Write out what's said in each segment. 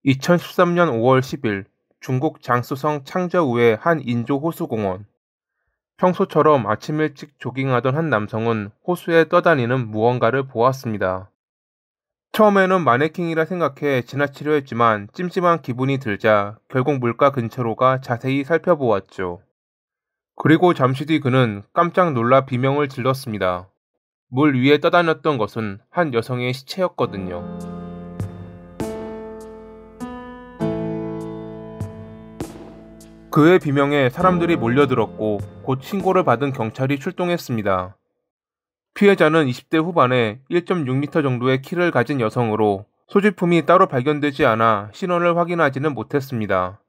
2013년 5월 10일 중국 장쑤성 창저우의 한 인조 호수공원. 평소처럼 아침 일찍 조깅하던 한 남성은 호수에 떠다니는 무언가를 보았습니다. 처음에는 마네킹이라 생각해 지나치려 했지만 찜찜한 기분이 들자 결국 물가 근처로 가 자세히 살펴보았죠. 그리고 잠시 뒤 그는 깜짝 놀라 비명을 질렀습니다. 물 위에 떠다녔던 것은 한 여성의 시체였거든요. 그의 비명에 사람들이 몰려들었고 곧 신고를 받은 경찰이 출동했습니다. 피해자는 20대 후반에 1.6m 정도의 키를 가진 여성으로 소지품이 따로 발견되지 않아 신원을 확인하지는 못했습니다.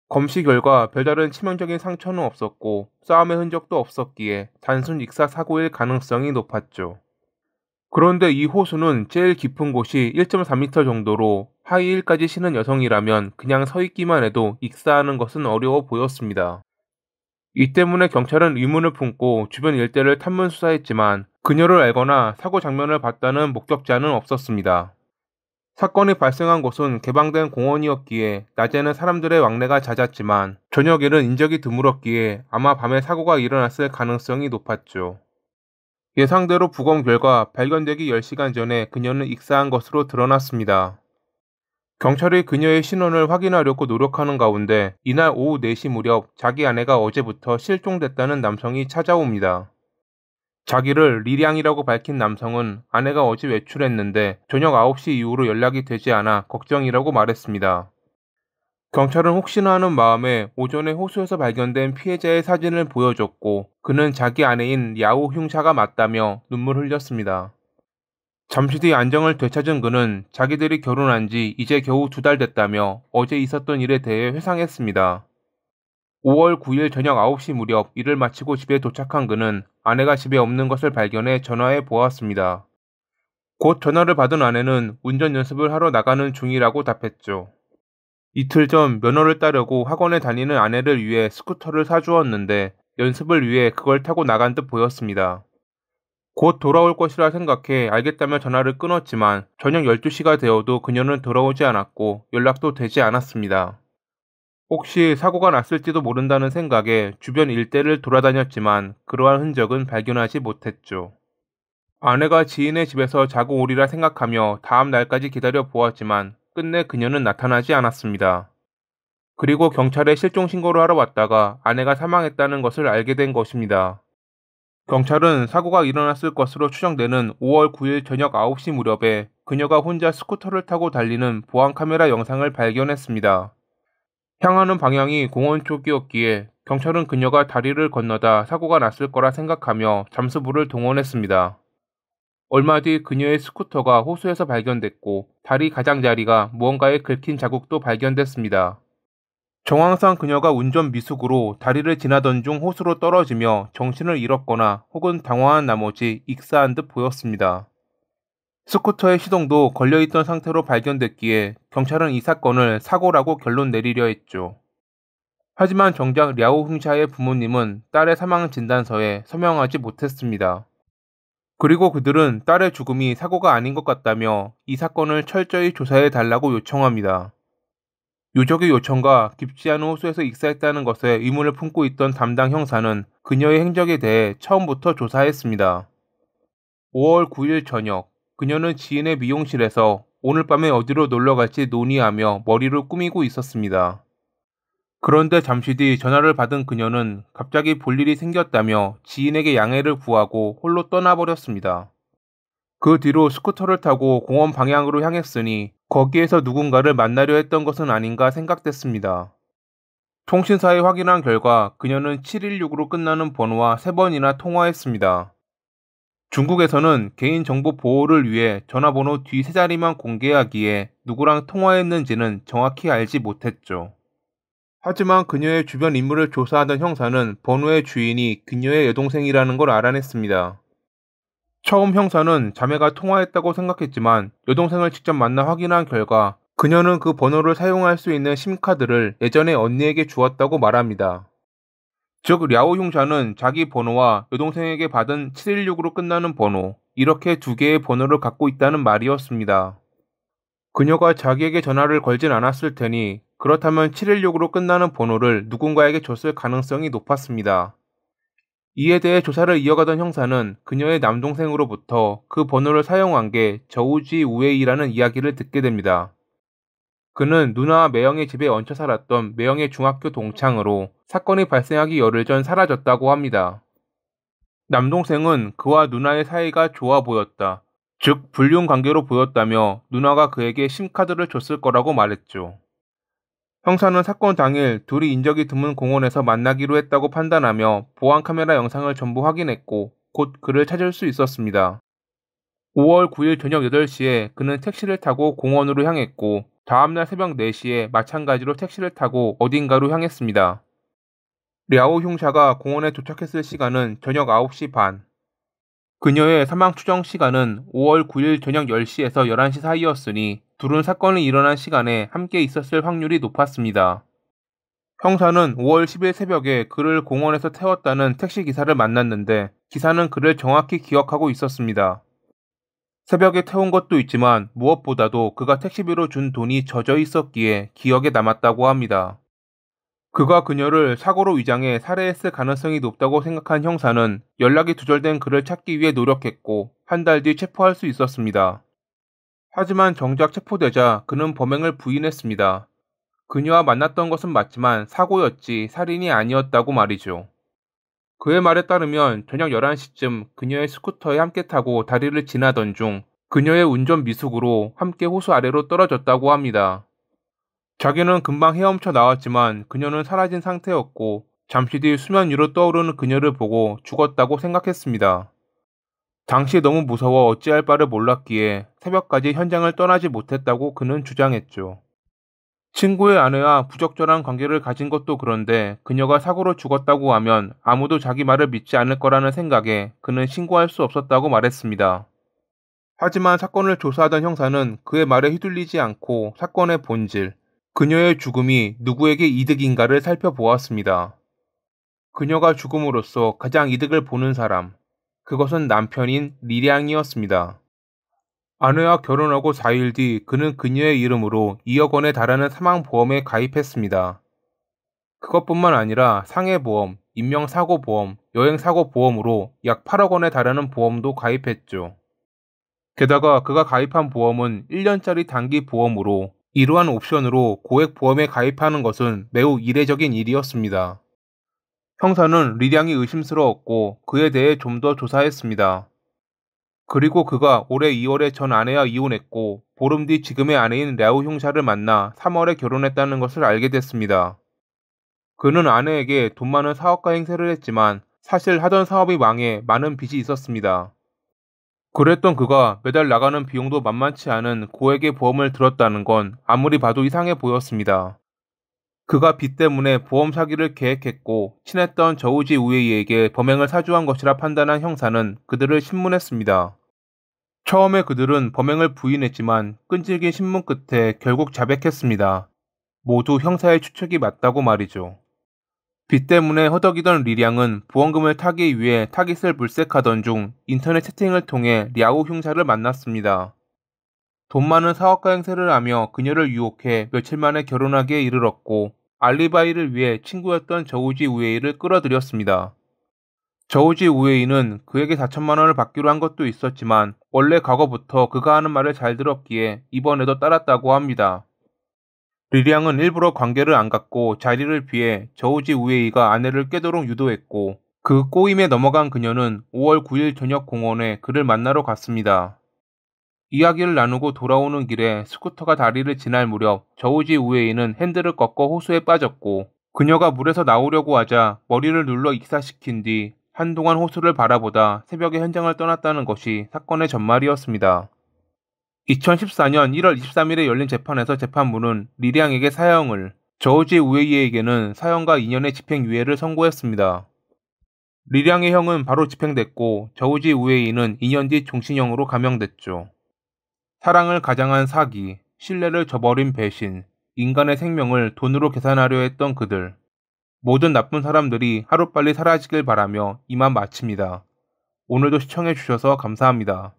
검시 결과 별다른 치명적인 상처는 없었고 싸움의 흔적도 없었기에 단순 익사 사고일 가능성이 높았죠. 그런데 이 호수는 제일 깊은 곳이 1.4m 정도로 하이힐까지 신은 여성이라면 그냥 서 있기만 해도 익사하는 것은 어려워 보였습니다. 이 때문에 경찰은 의문을 품고 주변 일대를 탐문 수사했지만 그녀를 알거나 사고 장면을 봤다는 목격자는 없었습니다. 사건이 발생한 곳은 개방된 공원이었기에 낮에는 사람들의 왕래가 잦았지만 저녁에는 인적이 드물었기에 아마 밤에 사고가 일어났을 가능성이 높았죠. 예상대로 부검 결과 발견되기 10시간 전에 그녀는 익사한 것으로 드러났습니다. 경찰이 그녀의 신원을 확인하려고 노력하는 가운데 이날 오후 4시 무렵 자기 아내가 어제부터 실종됐다는 남성이 찾아옵니다. 자기를 리량이라고 밝힌 남성은 아내가 어제 외출했는데 저녁 9시 이후로 연락이 되지 않아 걱정이라고 말했습니다. 경찰은 혹시나 하는 마음에 오전에 호수에서 발견된 피해자의 사진을 보여줬고 그는 자기 아내인 야오 흉샤가 맞다며 눈물 흘렸습니다. 잠시 뒤 안정을 되찾은 그는 자기들이 결혼한 지 이제 겨우 2달 됐다며 어제 있었던 일에 대해 회상했습니다. 5월 9일 저녁 9시 무렵 일을 마치고 집에 도착한 그는 아내가 집에 없는 것을 발견해 전화해 보았습니다. 곧 전화를 받은 아내는 운전 연습을 하러 나가는 중이라고 답했죠. 이틀 전 면허를 따려고 학원에 다니는 아내를 위해 스쿠터를 사주었는데 연습을 위해 그걸 타고 나간 듯 보였습니다. 곧 돌아올 것이라 생각해 알겠다며 전화를 끊었지만 저녁 12시가 되어도 그녀는 돌아오지 않았고 연락도 되지 않았습니다. 혹시 사고가 났을지도 모른다는 생각에 주변 일대를 돌아다녔지만 그러한 흔적은 발견하지 못했죠. 아내가 지인의 집에서 자고 오리라 생각하며 다음 날까지 기다려 보았지만 끝내 그녀는 나타나지 않았습니다. 그리고 경찰에 실종 신고를 하러 왔다가 아내가 사망했다는 것을 알게 된 것입니다. 경찰은 사고가 일어났을 것으로 추정되는 5월 9일 저녁 9시 무렵에 그녀가 혼자 스쿠터를 타고 달리는 보안 카메라 영상을 발견했습니다. 향하는 방향이 공원 쪽이었기에 경찰은 그녀가 다리를 건너다 사고가 났을 거라 생각하며 잠수부를 동원했습니다. 얼마 뒤 그녀의 스쿠터가 호수에서 발견됐고 다리 가장자리가 무언가에 긁힌 자국도 발견됐습니다. 정황상 그녀가 운전 미숙으로 다리를 지나던 중 호수로 떨어지며 정신을 잃었거나 혹은 당황한 나머지 익사한 듯 보였습니다. 스쿠터의 시동도 걸려있던 상태로 발견됐기에 경찰은 이 사건을 사고라고 결론 내리려 했죠. 하지만 정작 랴오 흥샤의 부모님은 딸의 사망 진단서에 서명하지 못했습니다. 그리고 그들은 딸의 죽음이 사고가 아닌 것 같다며 이 사건을 철저히 조사해 달라고 요청합니다. 유족의 요청과 깊지 않은 호수에서 익사했다는 것에 의문을 품고 있던 담당 형사는 그녀의 행적에 대해 처음부터 조사했습니다. 5월 9일 저녁, 그녀는 지인의 미용실에서 오늘 밤에 어디로 놀러 갈지 논의하며 머리를 꾸미고 있었습니다. 그런데 잠시 뒤 전화를 받은 그녀는 갑자기 볼 일이 생겼다며 지인에게 양해를 구하고 홀로 떠나버렸습니다. 그 뒤로 스쿠터를 타고 공원 방향으로 향했으니 거기에서 누군가를 만나려 했던 것은 아닌가 생각됐습니다. 통신사에 확인한 결과 그녀는 716으로 끝나는 번호와 3번이나 통화했습니다. 중국에서는 개인정보 보호를 위해 전화번호 뒤 3자리만 공개하기에 누구랑 통화했는지는 정확히 알지 못했죠. 하지만 그녀의 주변 인물을 조사하던 형사는 번호의 주인이 그녀의 여동생이라는 걸 알아냈습니다. 처음 형사는 자매가 통화했다고 생각했지만 여동생을 직접 만나 확인한 결과 그녀는 그 번호를 사용할 수 있는 심카드를 예전에 언니에게 주었다고 말합니다. 즉 랴오 흉샤는 자기 번호와 여동생에게 받은 716으로 끝나는 번호, 이렇게 2개의 번호를 갖고 있다는 말이었습니다. 그녀가 자기에게 전화를 걸진 않았을 테니 그렇다면 716으로 끝나는 번호를 누군가에게 줬을 가능성이 높았습니다. 이에 대해 조사를 이어가던 형사는 그녀의 남동생으로부터 그 번호를 사용한 게 저우지 우에이라는 이야기를 듣게 됩니다. 그는 누나와 매형의 집에 얹혀 살았던 매형의 중학교 동창으로 사건이 발생하기 열흘 전 사라졌다고 합니다. 남동생은 그와 누나의 사이가 좋아 보였다. 즉, 불륜 관계로 보였다며 누나가 그에게 심카드를 줬을 거라고 말했죠. 형사는 사건 당일 둘이 인적이 드문 공원에서 만나기로 했다고 판단하며 보안 카메라 영상을 전부 확인했고 곧 그를 찾을 수 있었습니다. 5월 9일 저녁 8시에 그는 택시를 타고 공원으로 향했고 다음날 새벽 4시에 마찬가지로 택시를 타고 어딘가로 향했습니다. 랴오 흉샤가 공원에 도착했을 시간은 저녁 9시 반. 그녀의 사망 추정 시간은 5월 9일 저녁 10시에서 11시 사이였으니 둘은 사건이 일어난 시간에 함께 있었을 확률이 높았습니다. 형사는 5월 10일 새벽에 그를 공원에서 태웠다는 택시 기사를 만났는데 기사는 그를 정확히 기억하고 있었습니다. 새벽에 태운 것도 있지만 무엇보다도 그가 택시비로 준 돈이 젖어 있었기에 기억에 남았다고 합니다. 그가 그녀를 사고로 위장해 살해했을 가능성이 높다고 생각한 형사는 연락이 두절된 그를 찾기 위해 노력했고 한 달 뒤 체포할 수 있었습니다. 하지만 정작 체포되자 그는 범행을 부인했습니다. 그녀와 만났던 것은 맞지만 사고였지 살인이 아니었다고 말이죠. 그의 말에 따르면 저녁 11시쯤 그녀의 스쿠터에 함께 타고 다리를 지나던 중 그녀의 운전 미숙으로 함께 호수 아래로 떨어졌다고 합니다. 자기는 금방 헤엄쳐 나왔지만 그녀는 사라진 상태였고 잠시 뒤 수면 위로 떠오르는 그녀를 보고 죽었다고 생각했습니다. 당시 너무 무서워 어찌할 바를 몰랐기에 새벽까지 현장을 떠나지 못했다고 그는 주장했죠. 친구의 아내와 부적절한 관계를 가진 것도 그런데 그녀가 사고로 죽었다고 하면 아무도 자기 말을 믿지 않을 거라는 생각에 그는 신고할 수 없었다고 말했습니다. 하지만 사건을 조사하던 형사는 그의 말에 휘둘리지 않고 사건의 본질, 그녀의 죽음이 누구에게 이득인가를 살펴보았습니다. 그녀가 죽음으로써 가장 이득을 보는 사람, 그것은 남편인 리량이었습니다. 아내와 결혼하고 4일 뒤 그는 그녀의 이름으로 2억 원에 달하는 사망보험에 가입했습니다. 그것뿐만 아니라 상해보험, 인명사고보험, 여행사고보험으로 약 8억 원에 달하는 보험도 가입했죠. 게다가 그가 가입한 보험은 1년짜리 단기 보험으로 이러한 옵션으로 고액 보험에 가입하는 것은 매우 이례적인 일이었습니다. 형사는 리량이 의심스러웠고 그에 대해 좀 더 조사했습니다. 그리고 그가 올해 2월에 전 아내와 이혼했고 보름 뒤 지금의 아내인 랴오 흉샤를 만나 3월에 결혼했다는 것을 알게 됐습니다. 그는 아내에게 돈 많은 사업가 행세를 했지만 사실 하던 사업이 망해 많은 빚이 있었습니다. 그랬던 그가 매달 나가는 비용도 만만치 않은 고액의 보험을 들었다는 건 아무리 봐도 이상해 보였습니다. 그가 빚 때문에 보험 사기를 계획했고 친했던 저우지 우에이에게 범행을 사주한 것이라 판단한 형사는 그들을 신문했습니다. 처음에 그들은 범행을 부인했지만 끈질긴 신문 끝에 결국 자백했습니다. 모두 형사의 추측이 맞다고 말이죠. 빚 때문에 허덕이던 리량은 보험금을 타기 위해 타깃을 물색하던 중 인터넷 채팅을 통해 랴오 흉샤를 만났습니다. 돈 많은 사업가 행세를 하며 그녀를 유혹해 며칠 만에 결혼하기에 이르렀고 알리바이를 위해 친구였던 저우지 우에이를 끌어들였습니다. 저우지 우에이는 그에게 4천만 원을 받기로 한 것도 있었지만 원래 과거부터 그가 하는 말을 잘 들었기에 이번에도 따랐다고 합니다. 리량은 일부러 관계를 안 갖고 자리를 비해 저우지 우에이가 아내를 꿰도록 유도했고 그 꼬임에 넘어간 그녀는 5월 9일 저녁 공원에 그를 만나러 갔습니다. 이야기를 나누고 돌아오는 길에 스쿠터가 다리를 지날 무렵 저우지 우에이는 핸들을 꺾어 호수에 빠졌고 그녀가 물에서 나오려고 하자 머리를 눌러 익사시킨 뒤 한동안 호수를 바라보다 새벽에 현장을 떠났다는 것이 사건의 전말이었습니다. 2014년 1월 23일에 열린 재판에서 재판부는 리량에게 사형을, 저우지 우에이에게는 사형과 2년의 집행유예를 선고했습니다. 리량의 형은 바로 집행됐고 저우지 우에이는 2년 뒤 종신형으로 감형됐죠. 사랑을 가장한 사기, 신뢰를 저버린 배신, 인간의 생명을 돈으로 계산하려 했던 그들. 모든 나쁜 사람들이 하루빨리 사라지길 바라며 이만 마칩니다. 오늘도 시청해주셔서 감사합니다.